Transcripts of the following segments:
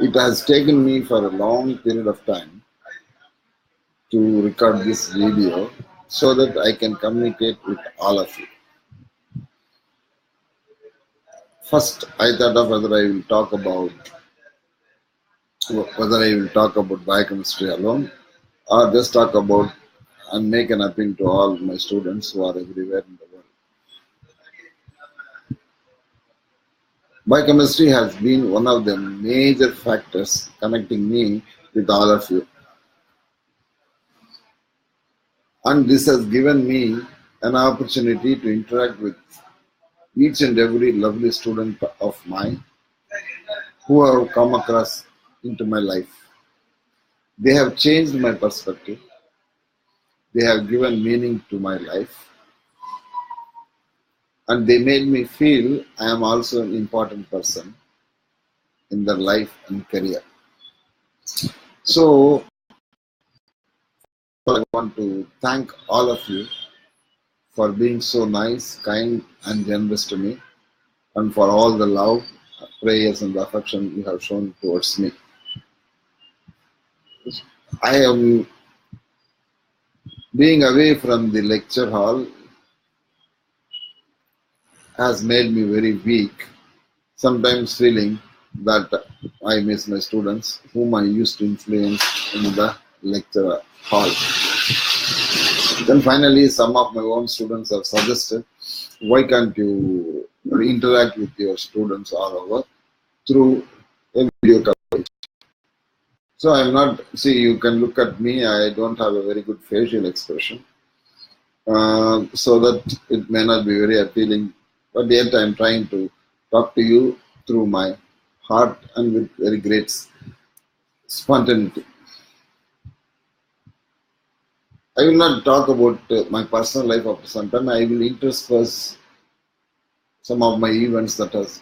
It has taken me for a long period of time to record this video so that I can communicate with all of you. First, I thought of whether I will talk about biochemistry alone or just talk about and make an appeal to all my students who are everywhere in the world. Biochemistry has been one of the major factors connecting me with all of you. And this has given me an opportunity to interact with each and every lovely student of mine who have come across into my life. They have changed my perspective. They have given meaning to my life. And they made me feel I am also an important person in their life and career. So, I want to thank all of you for being so nice, kind, and generous to me, and for all the love, prayers, and affection you have shown towards me. I am being away from the lecture hall has made me very weak, sometimes feeling that I miss my students whom I used to influence in the lecture hall. Then finally, some of my own students have suggested, why can't you interact with your students all over through a video coverage? So I'm not, see, you can look at me, I don't have a very good facial expression. So that it may not be very appealing, but yet I'm trying to talk to you through my heart and with very great spontaneity. I will not talk about my personal life after some time. I will intersperse some of my events that has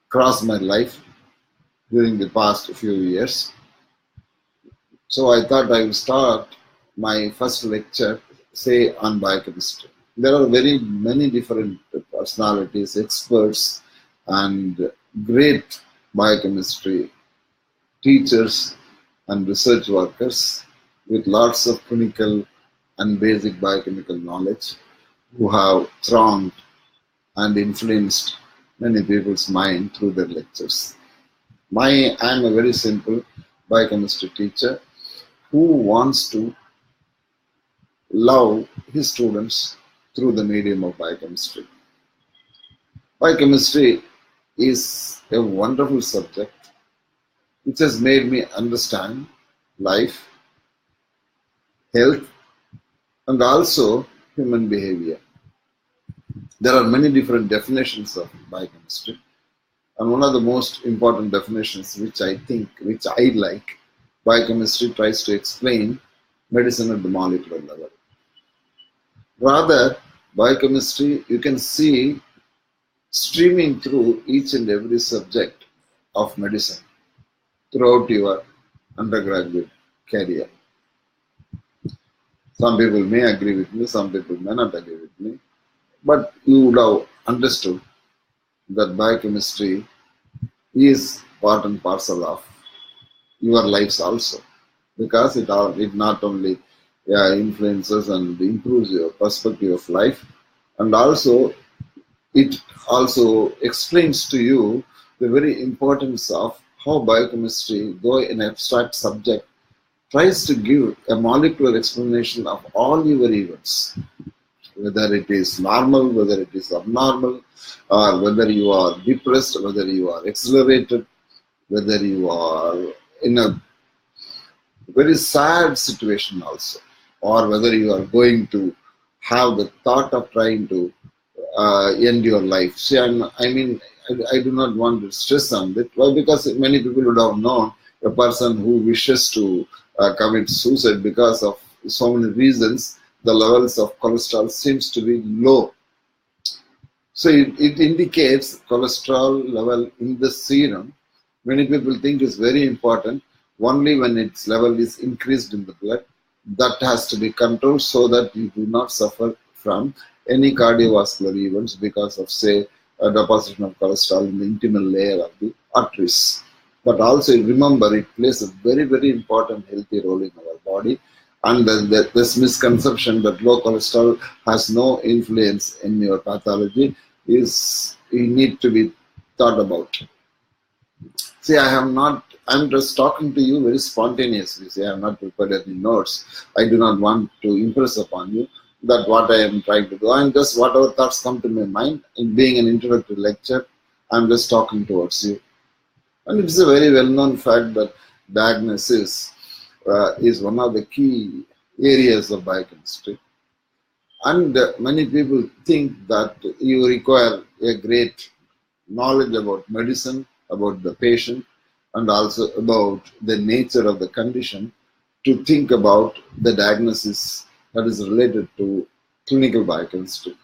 crossed my life during the past few years. So I thought I will start my first lecture, say, on biochemistry. There are very many different personalities, experts, and great biochemistry teachers and research workers with lots of clinical and basic biochemical knowledge who have thronged and influenced many people's mind through their lectures. I am a very simple biochemistry teacher who wants to love his students through the medium of biochemistry. Biochemistry is a wonderful subject which has made me understand life, health, and also human behavior. There are many different definitions of biochemistry, and one of the most important definitions which I like, biochemistry tries to explain medicine at the molecular level. Rather, biochemistry you can see streaming through each and every subject of medicine throughout your undergraduate career. Some people may agree with me, some people may not agree with me, but you would have understood that biochemistry is part and parcel of your lives also, because it not only influences and improves your perspective of life, and also it also explains to you the very importance of how biochemistry, though an abstract subject, tries to give a molecular explanation of all your events, whether it is normal, whether it is abnormal, or whether you are depressed, whether you are accelerated, whether you are in a very sad situation also, or whether you are going to have the thought of trying to end your life. See, I do not want to stress on it. Well, because many people would have known a person who wishes to commit suicide because of so many reasons. The levels of cholesterol seems to be low. So it indicates cholesterol level in the serum. Many people think is very important. Only when its level is increased in the blood, that has to be controlled so that you do not suffer from any cardiovascular events because of, say, a deposition of cholesterol in the intimal layer of the arteries. but also remember it plays a very, very important healthy role in our body. And this misconception that low cholesterol has no influence in your pathology is you need to be thought about. See, I'm just talking to you very spontaneously. See, I have not prepared any notes. I do not want to impress upon you that what I am trying to do. I'm just, whatever thoughts come to my mind, in being an introductory lecture, I'm just talking towards you. And it's a very well-known fact that diagnosis is one of the key areas of biochemistry. And many people think that you require a great knowledge about medicine, about the patient, and also about the nature of the condition to think about the diagnosis that is related to clinical biochemistry.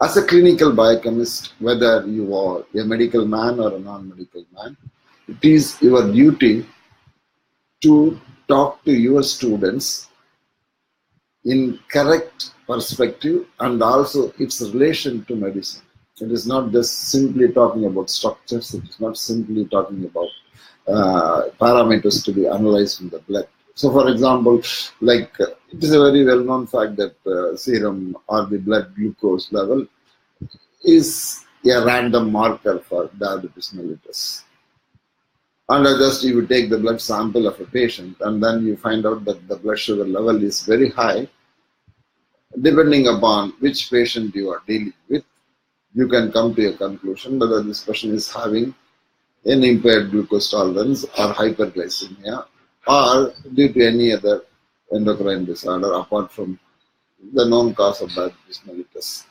As a clinical biochemist, whether you are a medical man or a non-medical man, it is your duty to talk to your students in correct perspective and also its relation to medicine. It is not just simply talking about structures, it is not simply talking about parameters to be analyzed from the blood. So, for example, like it is a very well-known fact that serum or the blood glucose level is a random marker for diabetes mellitus. And just you take the blood sample of a patient and then you find out that the blood sugar level is very high. Depending upon which patient you are dealing with, you can come to a conclusion whether this person is having an impaired glucose tolerance or hyperglycemia or due to any other endocrine disorder apart from the known cause of diabetes mellitus.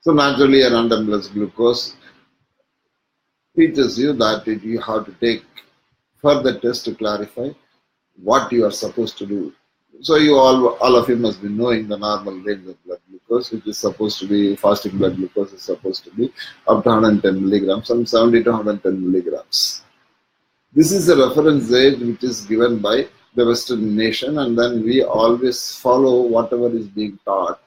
So naturally a random blood glucose teaches you that you have to take further tests to clarify what you are supposed to do. So you all of you must be knowing the normal range of blood glucose, which is supposed to be, fasting blood glucose is supposed to be up to 110 milligrams, from 70 to 110 milligrams. This is a reference range which is given by the Western nation, and then we always follow whatever is being taught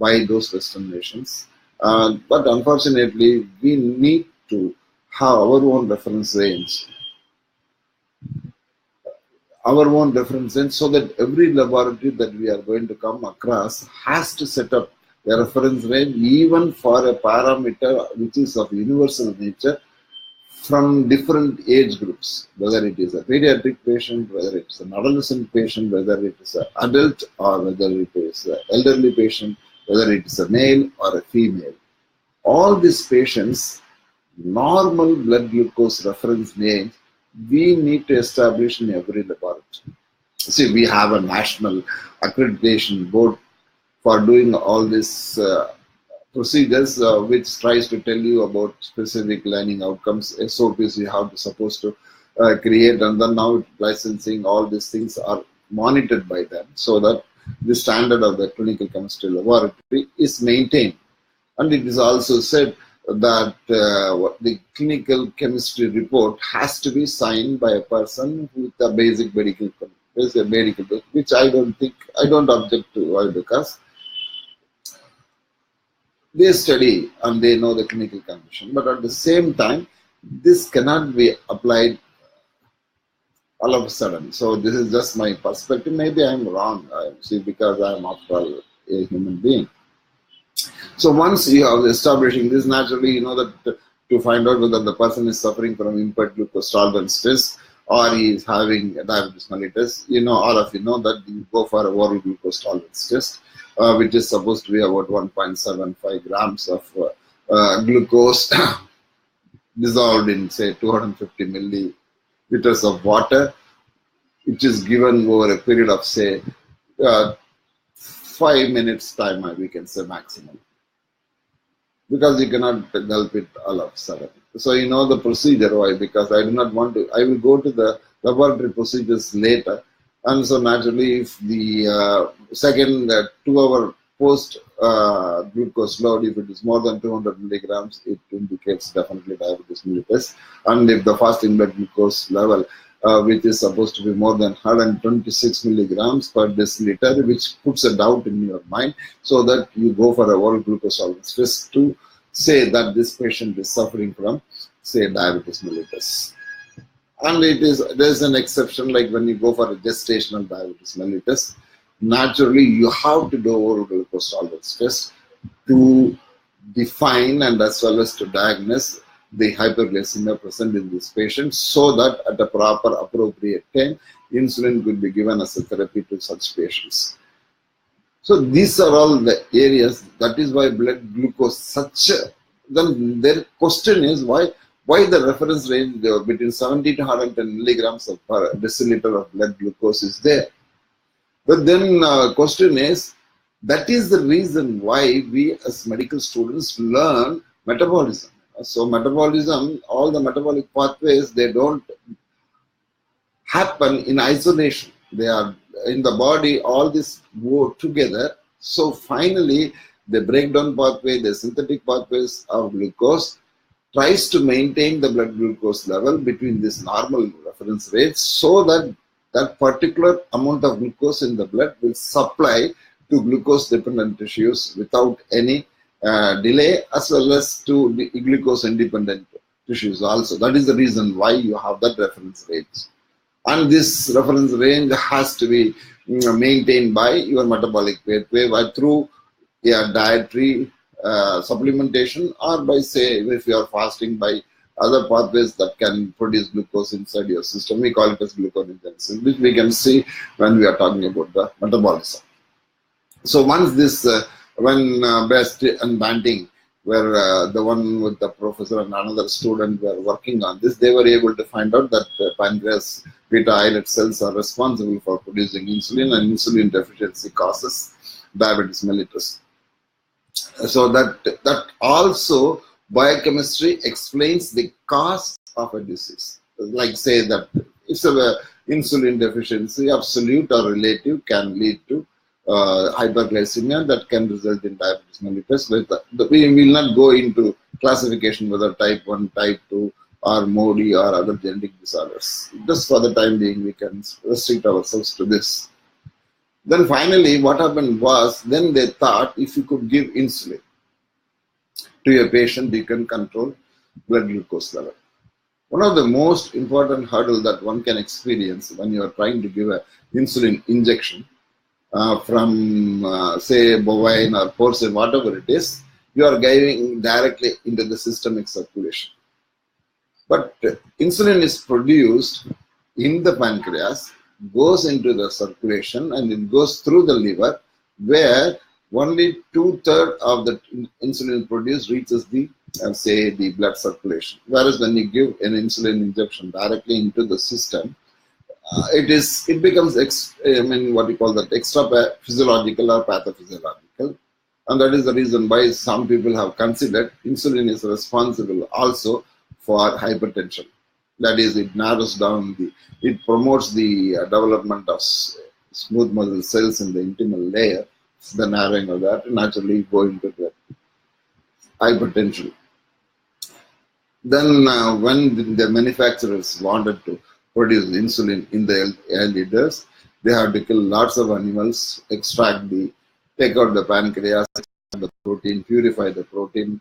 by those Western nations. But unfortunately, we need to have our own reference range. So that every laboratory that we are going to come across has to set up a reference range even for a parameter which is of universal nature from different age groups, whether it is a pediatric patient, whether it is an adolescent patient, whether it is an adult or whether it is an elderly patient, whether it is a male or a female. All these patients, normal blood glucose reference range, we need to establish in every laboratory. See, we have a national accreditation board for doing all these procedures, which tries to tell you about specific learning outcomes, SOPs you have to supposed to create, and then now licensing, all these things are monitored by them so that the standard of the clinical chemistry laboratory is maintained. And it is also said that the clinical chemistry report has to be signed by a person with a basic medical, which I don't object to. Why? Because they study and they know the clinical condition, but at the same time, this cannot be applied all of a sudden. So this is just my perspective. Maybe I'm wrong, because I'm after all a human being. So once you are establishing this, naturally you know that to find out whether the person is suffering from impaired glucose tolerance test or he is having diabetes mellitus, all of you know that you go for a oral glucose tolerance test, which is supposed to be about 1.75 grams of glucose dissolved in, say, 250 milliliters of water, which is given over a period of, say, 5 minutes time, we can say maximum, because you cannot gulp it all of a sudden. So you know the procedure. Why? Because I do not want to. I will go to the laboratory procedures later, and so naturally, if the second 2-hour post glucose load, if it is more than 200 milligrams, it indicates definitely diabetes mellitus. And if the fasting blood glucose level, which is supposed to be more than 126 milligrams per deciliter, which puts a doubt in your mind, so that you go for a oral glucose tolerance test to say that this patient is suffering from say diabetes mellitus. And there's an exception, like when you go for a gestational diabetes mellitus, naturally you have to do oral glucose tolerance test to define and as well as to diagnose the hyperglycemia present in this patient, so that at a proper appropriate time insulin could be given as a therapy to such patients. So these are all the areas. That is why blood glucose then their question is why the reference range between 70 to 110 milligrams of per deciliter of blood glucose is there. But then question is, that is the reason why we as medical students learn metabolism. So metabolism, all the metabolic pathways, they don't happen in isolation. They are in the body, all this go together. So finally, the breakdown pathway, the synthetic pathways of glucose tries to maintain the blood glucose level between this normal reference rates, so that that particular amount of glucose in the blood will supply to glucose dependent tissues without any delay, as well as to the glucose independent tissues also. That is the reason why you have that reference range. And this reference range has to be maintained by your metabolic pathway through a dietary supplementation, or by, say, if you are fasting, by other pathways that can produce glucose inside your system. We call it as gluconeogenesis, which we can see when we are talking about the metabolism. So once this, when Best and Banting were the one with the professor and another student were working on this, they were able to find out that pancreas beta islet cells are responsible for producing insulin, and insulin deficiency causes diabetes mellitus. So that also biochemistry explains the cause of a disease. Like, say that if insulin deficiency, absolute or relative, can lead to hyperglycemia that can result in diabetes mellitus. We will not go into classification whether type 1, type 2, or MODY or other genetic disorders. Just for the time being, we can restrict ourselves to this. Then finally, what happened was, then they thought if you could give insulin to a patient, you can control blood glucose level. One of the most important hurdles that one can experience when you are trying to give an insulin injection from, say, bovine or porcine, whatever it is, you are giving directly into the systemic circulation. But insulin is produced in the pancreas, goes into the circulation, and it goes through the liver, where only 2/3 of the insulin produced reaches the, say, the blood circulation. Whereas when you give an insulin injection directly into the system, it becomes what you call that, extra physiological or pathophysiological, and that is the reason why some people have considered insulin is responsible also for hypertension. That is, it narrows down it promotes the development of smooth muscle cells in the intimal layer. The narrowing of that naturally go into the hypertension. Then when the manufacturers wanted to produce insulin in the early days, they had to kill lots of animals, take out the pancreas, the protein, purify the protein,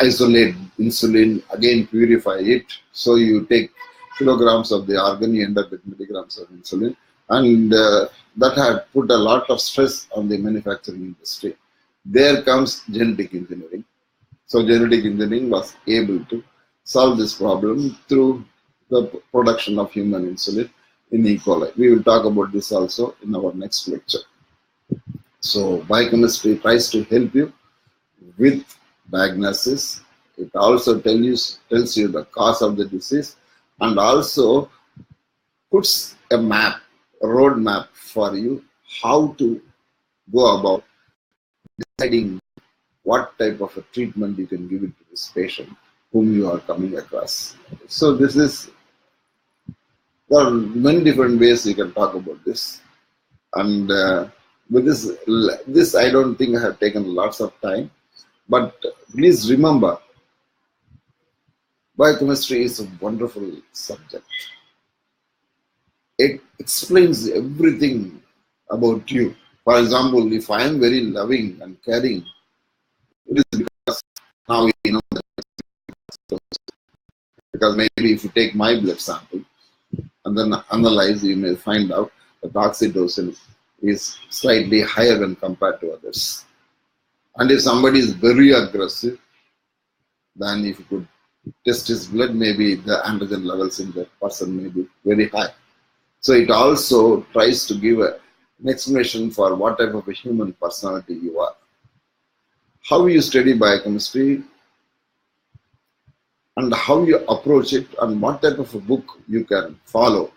isolate insulin, again purify it. So you take kilograms of the organ, you end up with milligrams of insulin. And that had put a lot of stress on the manufacturing industry. There comes genetic engineering. So genetic engineering was able to solve this problem through the production of human insulin in E. coli. We will talk about this also in our next lecture. So biochemistry tries to help you with diagnosis. It also tells you the cause of the disease, and also puts a road map for you how to go about deciding what type of a treatment you can give it to this patient whom you are coming across. So there are many different ways you can talk about this, and with this I don't think I have taken lots of time, but please remember, biochemistry is a wonderful subject. It explains everything about you. For example, if I am very loving and caring, it is because now we know that Because maybe if you take my blood sample and then analyze, you may find out that oxytocin is slightly higher when compared to others. And if somebody is very aggressive, then if you could test his blood, maybe the androgen levels in that person may be very high. So it also tries to give an explanation for what type of a human personality you are. How you study biochemistry and how you approach it and what type of a book you can follow.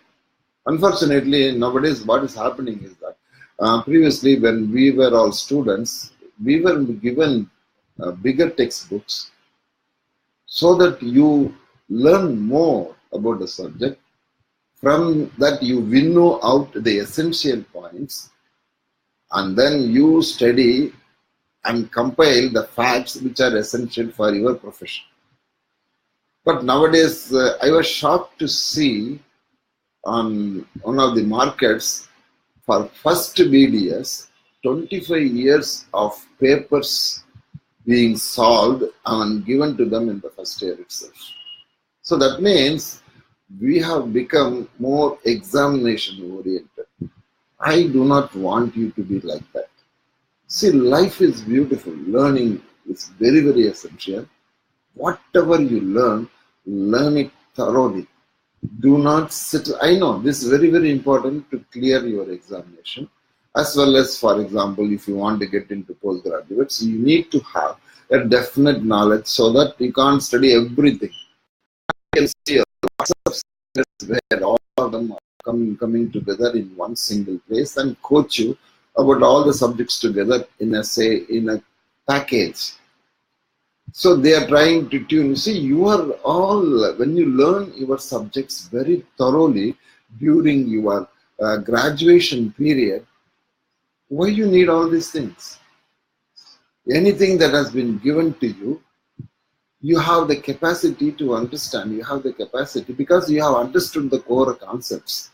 Unfortunately, nowadays what is happening is that previously when we were all students, we were given bigger textbooks so that you learn more about the subject. From that you winnow out the essential points and then you study and compile the facts which are essential for your profession. But nowadays, I was shocked to see on one of the markets for first BDS, 25 years of papers being solved and given to them in the first year itself. So that means we have become more examination oriented. I do not want you to be like that. See, life is beautiful. Learning is very, very essential. Whatever you learn it thoroughly. Do not sit. I know this is very, very important to clear your examination. As well as, for example, if you want to get into postgraduates, you need to have a definite knowledge so that you can't study everything. You can see lots of centers where all of them are coming together in one single place and coach you about all the subjects together in a package. So they are trying to tune. See, you are all, when you learn your subjects very thoroughly during your graduation period, why you need all these things? Anything that has been given to you, you have the capacity to understand. You have the capacity because you have understood the core concepts.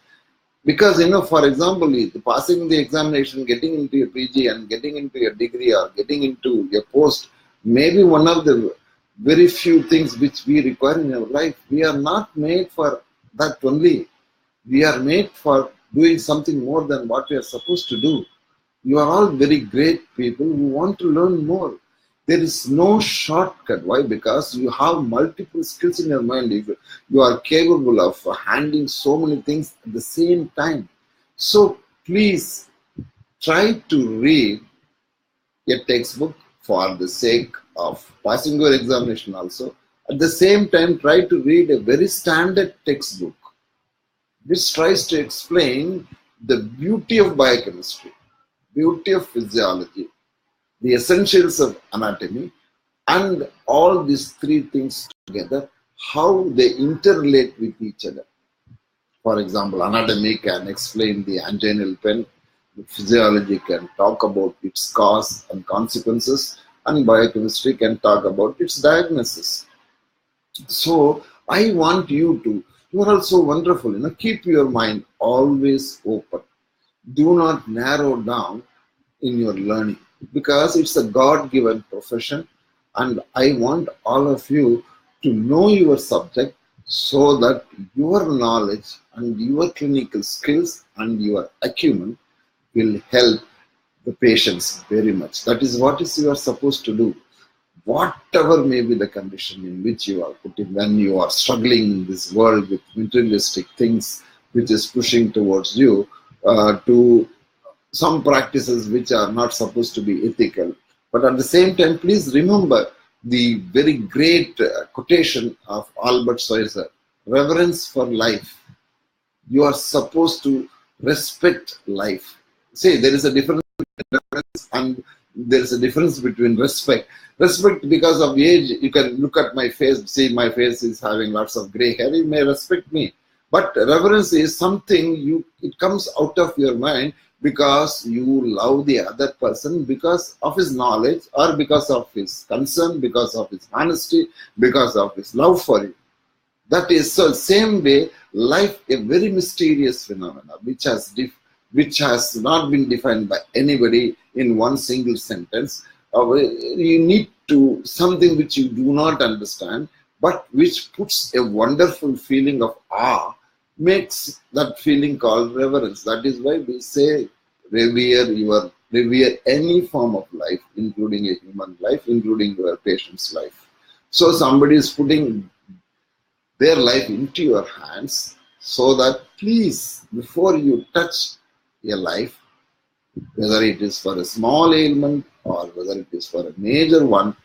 Because, for example, passing the examination, getting into your PG and getting into your degree or getting into your post, maybe one of the very few things which we require in our life. We are not made for that only. We are made for doing something more than what we are supposed to do. You are all very great people who want to learn more. There is no shortcut. Why? Because you have multiple skills in your mind. You are capable of handling so many things at the same time. So please try to read a textbook for the sake of passing your examination also. At the same time, try to read a very standard textbook which tries to explain the beauty of biochemistry, beauty of physiology, the essentials of anatomy, and all these three things together, how they interrelate with each other. For example, anatomy can explain the anginal pen, physiology can talk about its cause and consequences, and biochemistry can talk about its diagnosis. So I want you are also wonderful, keep your mind always open. Do not narrow down in your learning because it's a God-given profession, and I want all of you to know your subject so that your knowledge and your clinical skills and your acumen will help the patients very much. That is what you are supposed to do. Whatever may be the condition in which you are put in, when you are struggling in this world with materialistic things which is pushing towards you to some practices which are not supposed to be ethical. But at the same time, please remember the very great quotation of Albert Schweitzer, reverence for life. You are supposed to respect life. See, there is a difference between reverence and there is a difference between respect. Respect because of age, you can look at my face, see my face is having lots of gray hair, you may respect me. But reverence is something it comes out of your mind because you love the other person because of his knowledge or because of his concern, because of his honesty, because of his love for you. That is so same way, life a very mysterious phenomena which has not been defined by anybody in one single sentence. You need to something which you do not understand, but which puts a wonderful feeling of awe, makes that feeling called reverence. That is why we say revere any form of life, including a human life, including your patient's life. So somebody is putting their life into your hands, so that please, before you touch a life, whether it is for a small ailment or whether it is for a major one,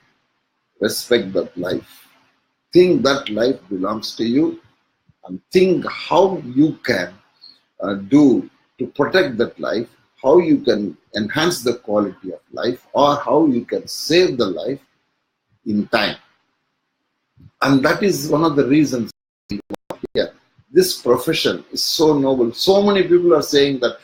respect that life. Think that life belongs to you, and think how you can do to protect that life, how you can enhance the quality of life, or how you can save the life in time. And that is one of the reasons here. This profession is so noble. So many people are saying that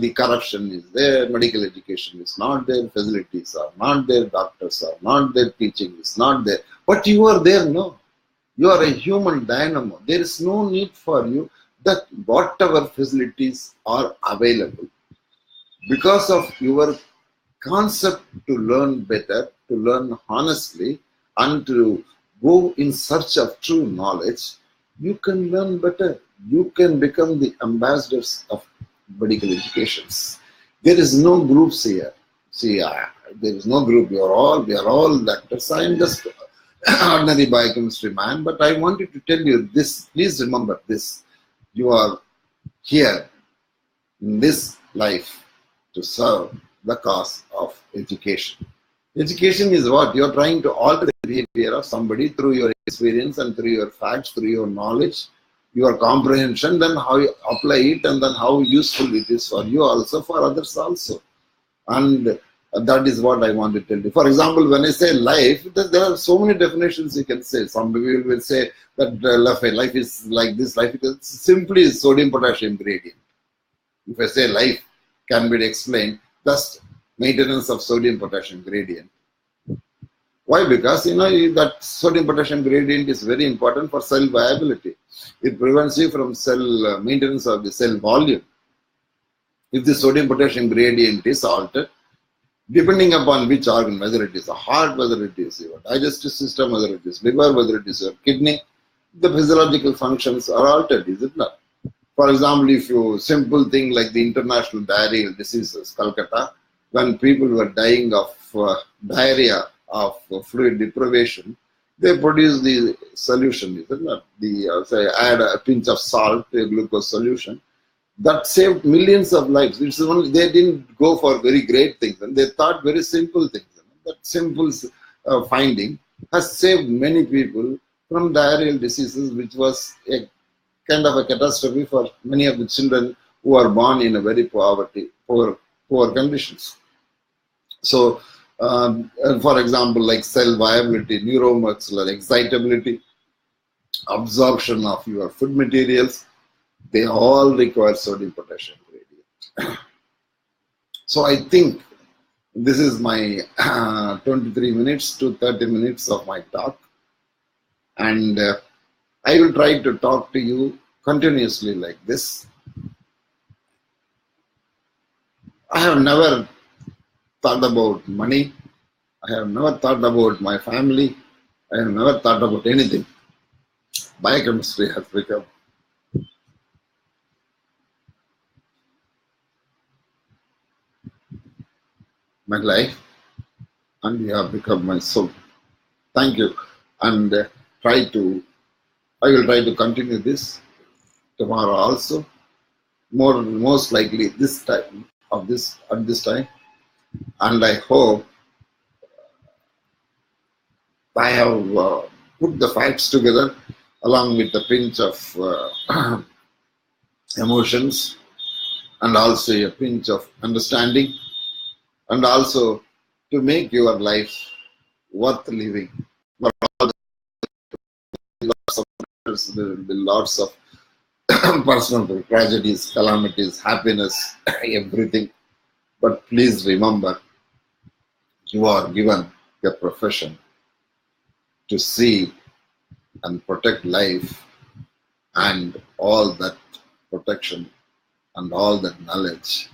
the corruption is there, medical education is not there, facilities are not there, doctors are not there, teaching is not there. But you are there, no. You are a human dynamo. There is no need for you that whatever facilities are available, because of your concept to learn better, to learn honestly, and to go in search of true knowledge, you can learn better. You can become the ambassadors of medical educations. There is no groups here. See, there is no group. We are all doctors. I am just ordinary biochemistry man, but I wanted to tell you this. Please remember this. You are here in this life to serve the cause of education. Education is what? You are trying to alter the behavior of somebody through your experience and through your facts, through your knowledge, your comprehension, then how you apply it, and then how useful it is for you also, for others also. And that is what I want to tell you. For example, when I say life, there are so many definitions you can say. Some people will say that life is like this, life is simply sodium potassium gradient. If I say life can be explained, thus maintenance of sodium potassium gradient. Why? Because that sodium potassium gradient is very important for cell viability. It prevents you from cell maintenance of the cell volume. If the sodium potassium gradient is altered, depending upon which organ, whether it is a heart, whether it is your digestive system, whether it is liver, whether it is your kidney, the physiological functions are altered, is it not? For example, if you simple thing like the international diarrheal diseases, Calcutta, when people were dying of diarrhea, of fluid deprivation, they produced the solution, is it not? Say, add a pinch of salt to a glucose solution. That saved millions of lives. It's only, they didn't go for very great things, and they thought very simple things. That simple finding has saved many people from diarrheal diseases, which was a kind of a catastrophe for many of the children who are born in a very poor conditions. So, for example, like cell viability, neuromuscular excitability, absorption of your food materials, they all require sodium potassium gradient. So I think this is my 23 minutes to 30 minutes of my talk, and I will try to talk to you continuously like this. I have never thought about money. I have never thought about my family. I have never thought about anything. Biochemistry has become my life, and you have become my soul. Thank you, and I will try to continue this tomorrow also. Most likely this time at this time, and I hope I have put the facts together along with a pinch of emotions, and also a pinch of understanding, and also to make your life worth living. But all there will be lots of personal tragedies, calamities, happiness, everything. But please remember, you are given a profession to see and protect life, and all that protection and all that knowledge,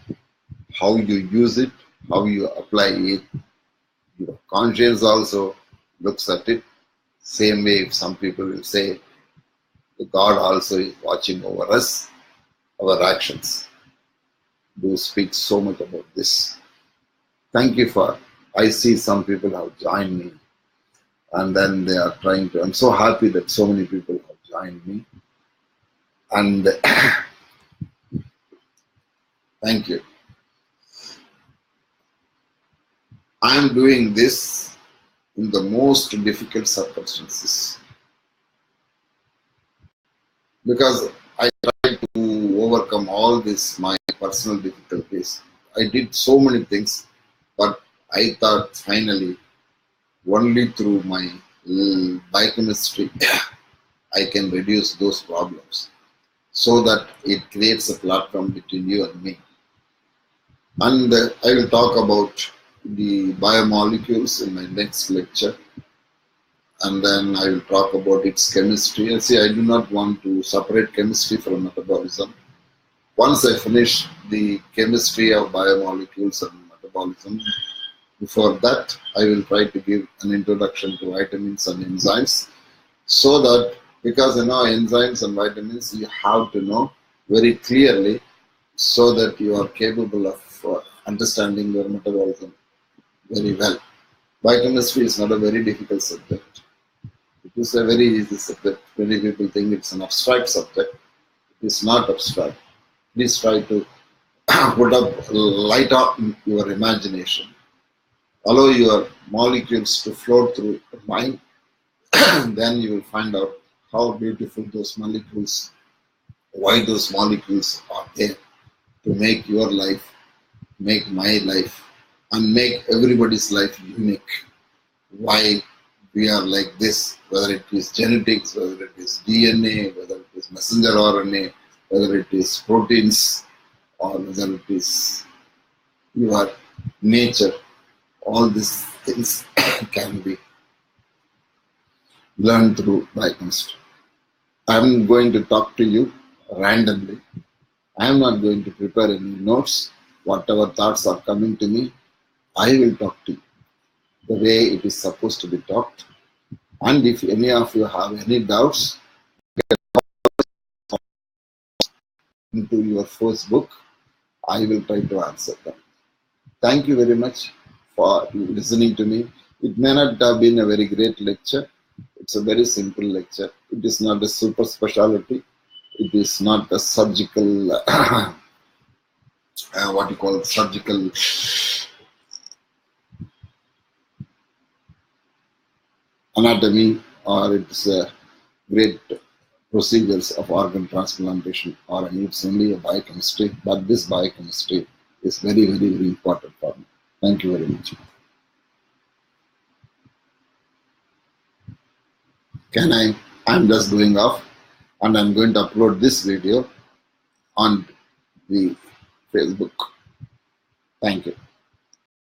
how you use it, how you apply it, your conscience also looks at it. Same way, if some people will say, the God also is watching over us, our actions. Do speak so much about this. Thank you for, I see some people have joined me and then they are trying to, I'm so happy that so many people have joined me. And thank you. I'm doing this in the most difficult circumstances because I tried to overcome all this, my personal difficulties. I did so many things, but I thought finally only through my biochemistry I can reduce those problems so that it creates a platform between you and me. And I will talk about the biomolecules in my next lecture, and then I will talk about its chemistry. And see, I do not want to separate chemistry from metabolism. Once I finish the chemistry of biomolecules and metabolism, before that I will try to give an introduction to vitamins and enzymes, so that, because enzymes and vitamins you have to know very clearly so that you are capable of understanding your metabolism very well. Biochemistry is not a very difficult subject. It is a very easy subject. Many people think it's an abstract subject. It is not abstract. Please try to put up, light up your imagination. Allow your molecules to flow through your mind. Then you will find out how beautiful those molecules, why those molecules are there to make your life, make my life, and make everybody's life unique. Why we are like this, whether it is genetics, whether it is DNA, whether it is messenger RNA, whether it is proteins, or whether it is your nature, all these things can be learned through biochemistry. I'm going to talk to you randomly. I am not going to prepare any notes. Whatever thoughts are coming to me, I will talk to you the way it is supposed to be talked. And if any of you have any doubts, into your first book, I will try to answer them. Thank you very much for listening to me. It may not have been a very great lecture. It's a very simple lecture. It is not a super specialty. It is not a surgical, what you call surgical anatomy, or it's a great procedures of organ transplantation, or it's only a biochemistry. But this biochemistry is very, very, very important for me. Thank you very much. I'm just going off, and I'm going to upload this video on the Facebook. Thank you.